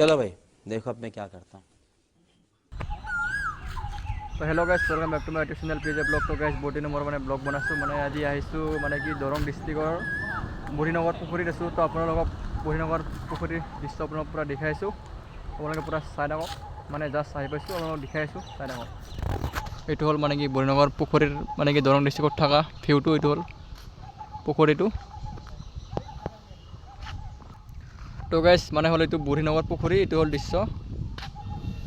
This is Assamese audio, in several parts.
चलो भाई देखो अब मैं क्या करता हूँ। তো hello' guys, welcome back to my YouTube channel PJ vlog. তো গাইজ বহুত দিনৰ মূৰত মানে ব্লগ বনাইছোঁ। মানে আজি আহিছোঁ মানে কি দৰং ডিষ্ট্ৰিক্টৰ বুঢ়ীনগৰ পুখুৰীত আছোঁ। তো আপোনালোকক বুঢ়ীনগৰ পুখুৰীৰ দৃশ্য আপোনালোকক পূৰা দেখাইছোঁ। আপোনালোকে পূৰা চাই থাকক। মানে জাষ্ট আহি পাইছোঁ, আপোনালোকক দেখাই আছোঁ, চাই থাকক। এইটো হ'ল মানে কি বুঢ়ীনগৰ পুখুৰীৰ মানে কি দৰং ডিষ্ট্ৰিক্টত থকা ভিউটো। এইটো হ'ল পুখুৰীটো। তো গাইজ মানে হ'ল এইটো বুঢ়ীনগৰ পুখুৰী, এইটো হ'ল দৃশ্য।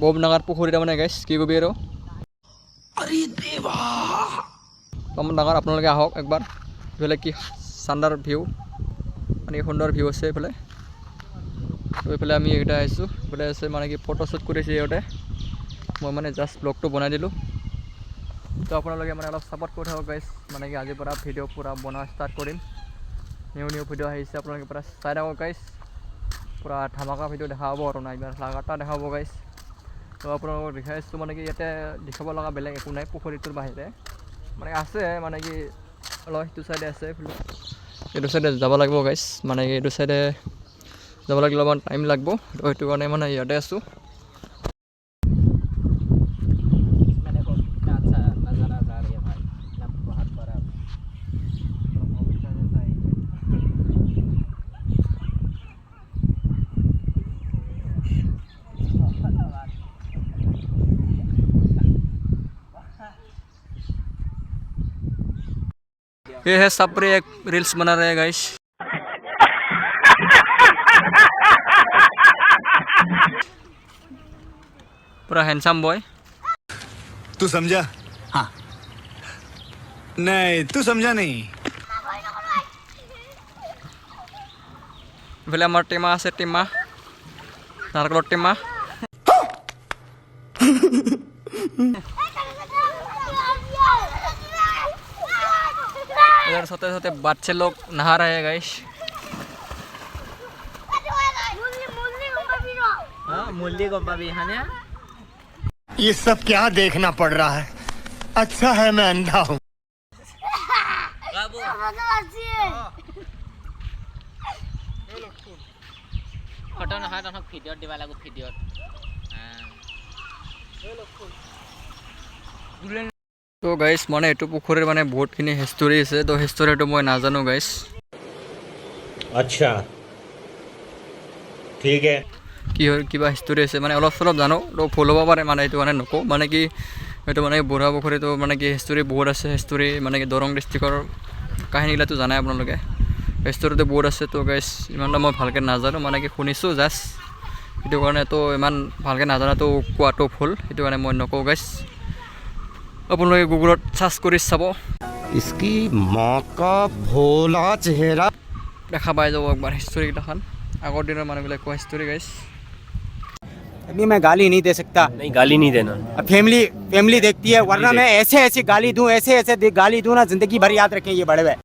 বহুত ডাঙৰ পুখুৰী তাৰমানে গাইজ, কি কবি আৰু কম ডাঙৰ। আপোনালোকে আহক একবাৰ। এইফালে কি চাণ্ডাৰ ভিউ, মানে সুন্দৰ ভিউ আছে এইফালে। তো এইফালে আমি এইকেইটা আহিছোঁ। এইফালে আছে মানে কি ফটোশ্বুট কৰিছে সিহঁতে। মই মানে জাষ্ট ব্লগটো বনাই দিলোঁ। তো আপোনালোকে মানে অলপ ছাপোৰ্ট কৰি থাকক গাইজ। মানে কি আজিৰ পৰা ভিডিঅ' পূৰা বনোৱা ষ্টাৰ্ট কৰিম। নিউ ভিডিঅ' আহিছে, আপোনালোকে পূৰা চাই থাকক গাইজ। পূৰা ধামাকা ভিডিঅ' দেখা হ'ব আৰু নাই লাগাটা দেখা হ'ব গাইজ। তো আপোনালোকক দেখাই আছোঁ। মানে কি ইয়াতে দেখাব লগা বেলেগ একো নাই পুখুৰীটোৰ বাহিৰে। মানে আছে মানে কি অলপ সেইটো চাইডে আছে, এইটো চাইডে যাব লাগিব গাইজ। মানে কি এইটো চাইডে যাব লাগিলে অলপমান টাইম লাগিব। তো সেইটো কাৰণে মানে ইয়াতে আছোঁ। ये है सपरे एक रील्स बना रहे हैं गाइस। पूरा हैंडसम बॉय। तू समझा? हाँ। नहीं तू समझा नहीं। इफाले आमार टीमा आछे, टीमा नारकলৰ टीमा। इधर सोते सोते बच्चे लोग नहा रहे हैं गाइस। ये सब क्या देखना पड़ रहा है? अच्छा है मैं अंधा हूँ। তো গাইস মানে এইটো পুখুৰীৰ মানে বহুতখিনি হিষ্টৰী আছে। তো হিষ্টৰীটো মই নাজানো গাইস। अच्छा ठीक है। কি হয় কিবা হিষ্টৰী আছে মানে অলপ চলপ জানো। তো ভুল হ'ব পাৰে, মানে এইটো মানে নকওঁ। মানে কি এইটো মানে বুঢ়া পুখুৰীটো মানে কি হিষ্টৰী বহুত আছে। হিষ্টৰী মানে কি দৰং ডিষ্ট্ৰিক্টৰ কাহিনীগিলাটো জানাই আপোনালোকে। হিষ্টৰীটো বহুত আছে। তো গাইছ ইমানটা মই ভালকৈ নাজানো, মানে কি শুনিছোঁ জাষ্ট। সেইটো কাৰণে তো ইমান ভালকৈ নাজানাটো কোৱাটো ভুল, সেইটো কাৰণে মই নকওঁ গাইছ। আপোনালোকে গুগলত চাৰ্চ কৰি চাব, इसकी माँ का भोला चेहरा। দেখা পাই যাব একবাৰ হিষ্টৰীকেইটাখন। আগৰ দিনৰ মানুহবিলাক কোৱা হিষ্টৰী গাইছ। अभी मैं गाली नहीं दे सकता। नहीं गाली नहीं देना। अब फैमिली देखती है, वरना मैं ऐसे गाली दूं, ऐसे गाली दूं ना, जिंदगी भर याद रखें ये बड़े हुए।